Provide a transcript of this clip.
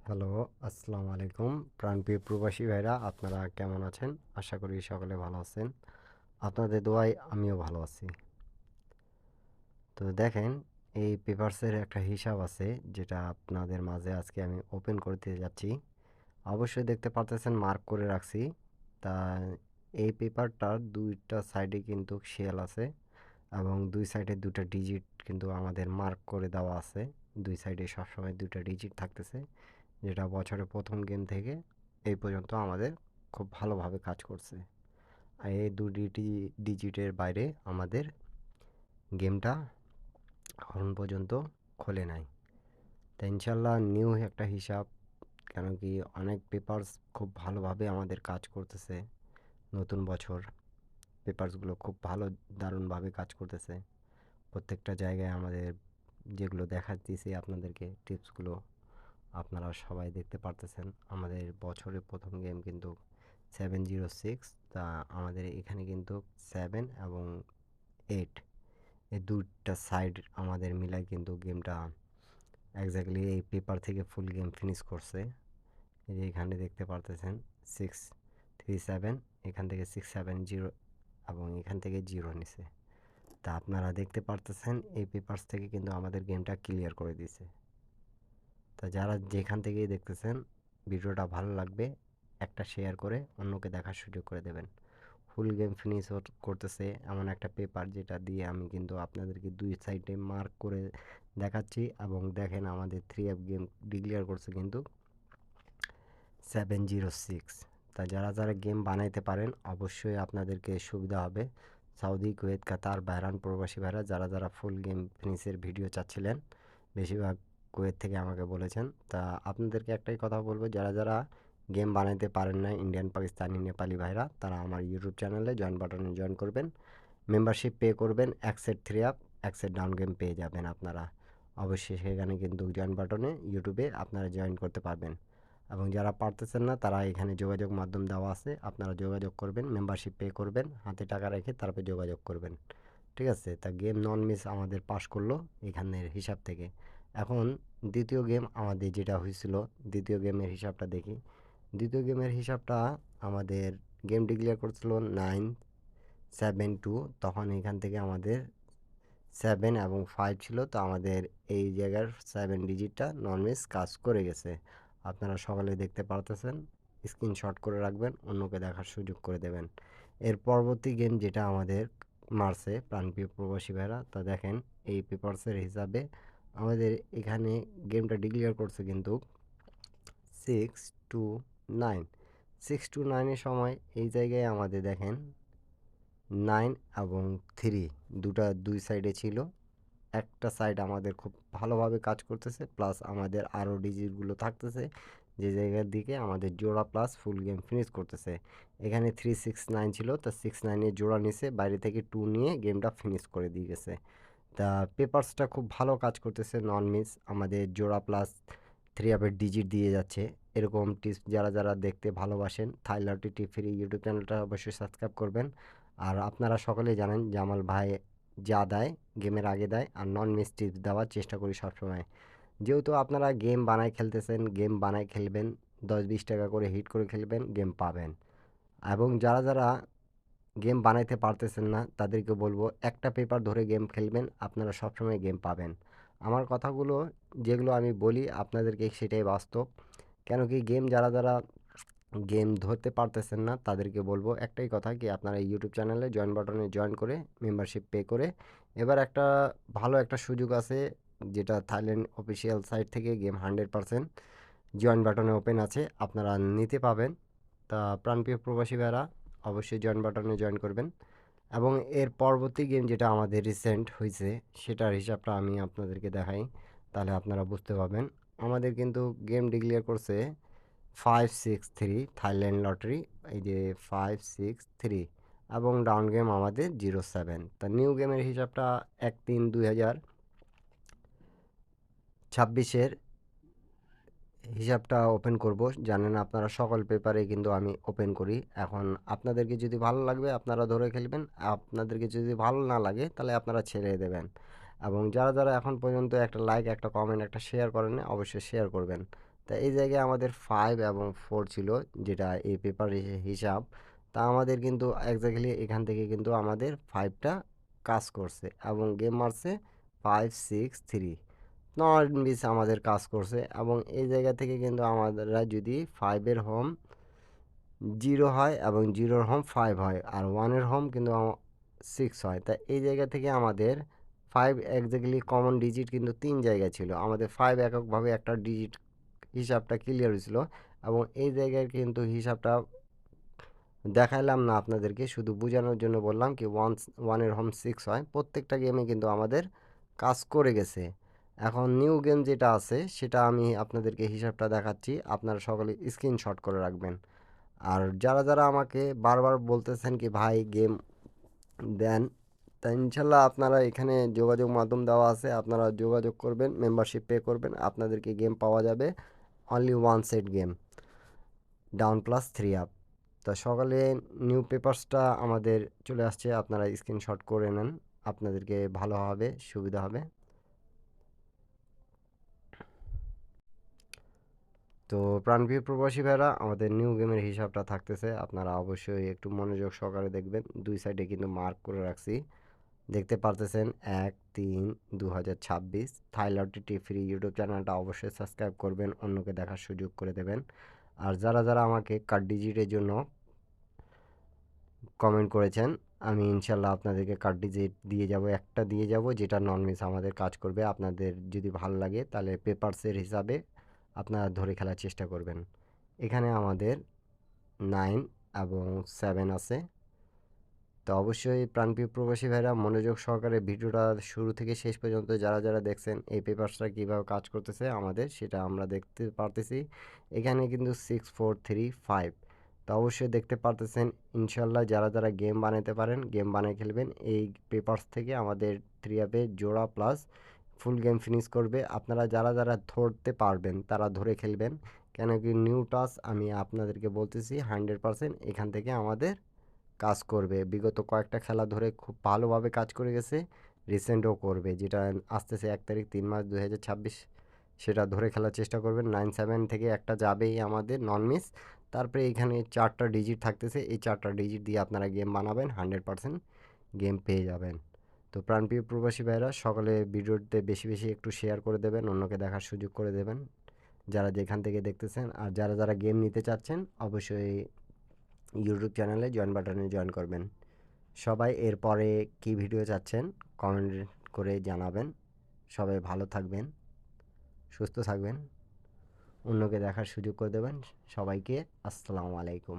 Hello, আসসালামু আলাইকুম। প্রাণপ্রিয় প্রবাসী ভাইরা, আপনারা কেমন আছেন? আশা করি সকলে ভালো আছেন। আপনাদের দোয়ায় আমিও ভালো আছি। তো দেখেন, এই পেপারসের একটা হিসাব আছে, যেটা আপনাদের মাঝে আজকে আমি ওপেন করতে যাচ্ছি। অবশ্যই দেখতে পারতেছেন, মার্ক করে রাখছি। তা এই পেপারটার ২টা সাইডে কিন্তু শেল আছে এবং ২ সাইডে ২টা ডিজিট কিন্তু আমাদের মার্ক করে দেওয়া আছে। ২ সাইডে সবসময় ২টা ডিজিট থাকতেছে। যেটা বছরের প্রথম গেম থেকে এই পর্যন্ত আমাদের খুব ভালোভাবে কাজ করছে। আর এই দুটি ডিজিটের বাইরে আমাদের গেমটা এখন পর্যন্ত খোলে নাই। তা ইনশাল্লাহ নিউ একটা হিসাব, কেন কি অনেক পেপারস খুব ভালোভাবে আমাদের কাজ করতেছে। নতুন বছর পেপারসগুলো খুব ভালো দারুণভাবে কাজ করতেছে। প্রত্যেকটা জায়গায় আমাদের যেগুলো দেখাচ্ছি আপনাদেরকে টিপসগুলো আপনারা সবাই দেখতে পারতেছেন। আমাদের বছরের প্রথম গেম কিন্তু 706। তা আমাদের এখানে কিন্তু 7 এবং 8 এই দুইটা সাইড আমাদের মিলাই কিন্তু গেমটা এক্স্যাক্টলি এই পেপার থেকে ফুল গেম ফিনিশ করছে। এই যে এখানে দেখতে পারতেছেন 637, এখান থেকে 670 এবং এখান থেকে 0 নিছে। তা আপনারা দেখতে পারতেছেন এই পেপারস থেকে কিন্তু আমাদের গেমটা ক্লিয়ার করে দিছে। তা যারা যেখান থেকেই দেখতেছেন, ভিডিওটা ভালো লাগবে একটা শেয়ার করে অন্যকে দেখার সুযোগ করে দেবেন। ফুল গেম ফিনিশ করতেছে এমন একটা পেপার, যেটা দিয়ে আমি কিন্তু আপনাদেরকে 2 সাইডে মার্ক করে দেখাচ্ছি। এবং দেখেন, আমাদের 3F গেম ডিক্লেয়ার করছে কিন্তু 706। তা যারা যারা গেম বানাইতে পারেন অবশ্যই আপনাদেরকে সুবিধা হবে। সৌদি, কুয়েত, কাতার, বাহরাইন প্রবাসী ভাইরা যারা যারা ফুল গেম ফিনিশের ভিডিও চাচ্ছিলেন, বেশিরভাগ কুয়েত থেকে আমাকে বলেছেন। তা আপনাদেরকে একটাই কথা বলবো, যারা যারা গেম বানাইতে পারেন না, ইন্ডিয়ান, পাকিস্তানি, নেপালি ভাইরা, তারা আমার ইউটিউব চ্যানেলে জয়েন বাটনে জয়েন করবেন। মেম্বারশিপ পে করবেন, এক সেট 3 আপ, এক সেট ডাউন গেম পেয়ে যাবেন আপনারা। অবশ্যই সেখানে কিন্তু জয়েন বাটনে ইউটিউবে আপনারা জয়েন করতে পারবেন। এবং যারা পারতেছেন না, তারা এখানে যোগাযোগ মাধ্যম দেওয়া আছে, আপনারা যোগাযোগ করবেন, মেম্বারশিপ পে করবেন, হাতে টাকা রেখে তারপরে যোগাযোগ করবেন। ঠিক আছে? তা গেম নন মিস আমাদের পাস করলো এখানের হিসাব থেকে। এখন দ্বিতীয় গেম আমাদের যেটা হয়েছিল, দ্বিতীয় গেমের হিসাবটা দেখি। দ্বিতীয় গেমের হিসাবটা আমাদের গেম ডিক্লেয়ার করছিল 972। তখন এখান থেকে আমাদের 7 এবং 5 ছিল। তো আমাদের এই জায়গার 7 ডিজিটটা নন মিস কাজ করে গেছে। আপনারা সকলে দেখতে পারতেছেন। স্ক্রিনশট করে রাখবেন, অন্যকে দেখার সুযোগ করে দেবেন। এর পরবর্তী গেম যেটা আমাদের মারছে প্রাণপ্রিয় প্রবাসী ভাইরা, তা দেখেন এই পেপারসের হিসাবে আমাদের এখানে গেমটা ডিক্লেয়ার করছে কিন্তু 629। 629 এর সময় এই জায়গায় আমাদের দেখেন 9 এবং 3 দুই সাইডে ছিল। একটা সাইড আমাদের খুব ভালোভাবে কাজ করতেছে, প্লাস আমাদের আরও ডিজিটগুলো থাকতেছে, যে জায়গার দিকে আমাদের জোড়া প্লাস ফুল গেম ফিনিশ করতেছে। এখানে 369 ছিল, তা 69 জোড়া নিছে, বাইরে থেকে 2 নিয়ে গেমটা ফিনিশ করে দিয়ে গেছে। তা পেপারসটা খুব ভালো কাজ করতেছে, নন মিস আমাদের জোড়া প্লাস 3 আপের ডিজিট দিয়ে যাচ্ছে। এরকম টিপস যারা যারা দেখতে ভালোবাসেন, থাইলার টিটি ফ্রি ইউটিউব চ্যানেলটা অবশ্যই সাবস্ক্রাইব করবেন। আর আপনারা সকলেই জানেন জামাল ভাই যা দেয় গেমের আগে দেয়, আর নন মিস টিপস দেওয়ার চেষ্টা করি সবসময়। যেহেতু আপনারা গেম বানায় খেলতেছেন, গেম বানায় খেলবেন, 10-20 টাকা করে হিট করে খেলবেন, গেম পাবেন। এবং যারা যারা গেম বানাইতে পারতেছেন না, তাদেরকে বলবো একটা পেপার ধরে গেম খেলবেন, আপনারা সবসময় গেম পাবেন। আমার কথাগুলো যেগুলো আমি বলি আপনাদেরকে, সেটাই বাস্তব। কেন কি গেম যারা যারা গেম ধরতে পারতেছেন না, তাদেরকে বলবো একটাই কথা, কি আপনারা ইউটিউব চ্যানেলে জয়েন বাটনে জয়েন করে মেম্বারশিপ পে করে, এবার একটা ভালো একটা সুযোগ আছে, যেটা থাইল্যান্ড অফিসিয়াল সাইট থেকে গেম 100% জয়েন বাটনে ওপেন আছে, আপনারা নিতে পাবেন। তা প্রাণপ্রিয় প্রবাসী ভাইরা অবশ্যই জয়েন বাটনে জয়েন করবেন। এবং এর পরবর্তী গেম যেটা আমাদের রিসেন্ট হয়েছে, সেটার হিসাবটা আমি আপনাদেরকে দেখাই, তাহলে আপনারা বুঝতে পারবেন। আমাদের কিন্তু গেম ডিক্লেয়ার করছে 563 থাইল্যান্ড লটারি, এই যে 563, এবং ডাউন গেম আমাদের 07। তা নিউ গেমের হিসাবটা 1/3/2026-এর হিসাবটা ওপেন করব। জানেন আপনারা সকল পেপারে কিন্তু আমি ওপেন করি। এখন আপনাদেরকে যদি ভালো লাগবে আপনারা ধরে খেলবেন, আপনাদেরকে যদি ভালো না লাগে তাহলে আপনারা ছেড়ে দেবেন। এবং যারা যারা এখন পর্যন্ত একটা লাইক, একটা কমেন্ট, একটা শেয়ার করেন, অবশ্যই শেয়ার করবেন। তা এই জায়গায় আমাদের 5 এবং 4 ছিল, যেটা এই পেপার হিসাব। তা আমাদের কিন্তু এক্স্যাক্টলি এখান থেকে কিন্তু আমাদের 5টা কাজ করছে এবং গেম মারছে 5 6 3 নট মিস আমাদের কাজ করছে। এবং এই জায়গা থেকে কিন্তু আমাদেররা যদি 5-এর হোম 0 হয় এবং 0-র হোম 5 হয় আর 1-এর হোম কিন্তু 6 হয়, তা এই জায়গা থেকে আমাদের 5 এক্স্যাক্টলি কমন ডিজিট কিন্তু 3 জায়গায় ছিল। আমাদের 5 এককভাবে একটা ডিজিট হিসাবটা ক্লিয়ার হয়েছিল এবং এই জায়গায় কিন্তু হিসাবটা দেখাইলাম না আপনাদেরকে, শুধু বোঝানোর জন্য বললাম কি 1-এর হোম 6 হয়। প্রত্যেকটা গেমে কিন্তু আমাদের কাজ করে গেছে। এখন নিউ গেম যেটা আছে সেটা আমি আপনাদেরকে হিসাবটা দেখাচ্ছি, আপনারা সকলে স্ক্রিনশট করে রাখবেন। আর যারা যারা আমাকে বারবার বলতেছেন কি ভাই গেম দেন, তা ইনশাল্লাহ আপনারা এখানে যোগাযোগ মাধ্যম দেওয়া আছে, আপনারা যোগাযোগ করবেন, মেম্বারশিপ পে করবেন, আপনাদেরকে গেম পাওয়া যাবে only one set game down plus 3 up. তা সকালে নিউ পেপারসটা আমাদের চলে আসছে, আপনারা স্ক্রিনশট করে নেন, আপনাদেরকে ভালো হবে, সুবিধা হবে। তো প্রাণপ্রিয় প্রবাসী ভাইরা, আমাদের নিউ গেমের হিসাবটা থাকতেছে, আপনারা অবশ্যই একটু মনোযোগ সহকারে দেখবেন। দুই সাইডে কিন্তু মার্ক করে রাখছি, দেখতে পারতেছেন 1/3/2026। থাইল্যান্ড টি ফ্রি ইউটিউব চ্যানেলটা অবশ্যই সাবস্ক্রাইব করবেন, অন্যকে দেখার সুযোগ করে দেবেন। আর যারা যারা আমাকে কার্ড ডিজিটের জন্য কমেন্ট করেছেন, আমি ইনশাল্লাহ আপনাদেরকে কার্ড ডিজিট দিয়ে যাব, একটা দিয়ে যাব যেটা নন মিস আমাদের কাজ করবে। আপনাদের যদি ভালো লাগে তাহলে পেপারসের হিসাবে আপনারা ধরে খেলার চেষ্টা করবেন। এখানে আমাদের 9 এবং 7 আছে। তো অবশ্যই প্রাণপ্রিয় প্রবাসী ভাইরা মনোযোগ সহকারে ভিডিওটা শুরু থেকে শেষ পর্যন্ত যারা যারা দেখছেন, এই পেপারসটা কীভাবে কাজ করতেছে আমাদের সেটা আমরা দেখতে পারতেছি। এখানে কিন্তু 6 4 3 5, তো অবশ্যই দেখতে পারতেছেন। ইনশাল্লাহ যারা যারা গেম বানাতে পারেন গেম বানিয়ে খেলবেন, এই পেপারস থেকে আমাদের 3 অ্যাপে জোড়া প্লাস ফুল গেম ফিনিশ করবে। আপনারা যারা যারা ধরতে পারবেন তারা ধরে খেলবেন, কেন কি নিউ টাচ আমি আপনাদেরকে বলতেছি 100% এখান থেকে আমাদের কাজ করবে। বিগত কয়েকটা খেলা ধরে খুব ভালোভাবে কাজ করে গেছে, রিসেন্টও করবে, যেটা আসতেছে 1 তারিখ 3 মাস 2026, সেটা ধরে খেলার চেষ্টা করবেন। 9 7 থেকে একটা যাবেই আমাদের নন মিস। তারপরে এখানে 4টা ডিজিট থাকতেছে, এই 4টা ডিজিট দিয়ে আপনারা গেম বানাবেন, 100% গেম পেয়ে যাবেন। তো প্রাণপ্রিয় প্রবাসী ভাইরা, সকলে ভিডিওতে বেশি বেশি একটু শেয়ার করে দেবেন, অন্যকে দেখার সুযোগ করে দেবেন যারা যেখান থেকে দেখতেছেন। আর যারা যারা গেম নিতে চাচ্ছেন অবশ্যই ইউটিউব চ্যানেলে জয়েন বাটনে জয়েন করবেন। সবাই এরপরে কি ভিডিও চাচ্ছেন কমেন্ট করে জানাবেন। সবাই ভালো থাকবেন, সুস্থ থাকবেন, অন্যকে দেখার সুযোগ করে দেবেন। সবাইকে আসসালামু আলাইকুম।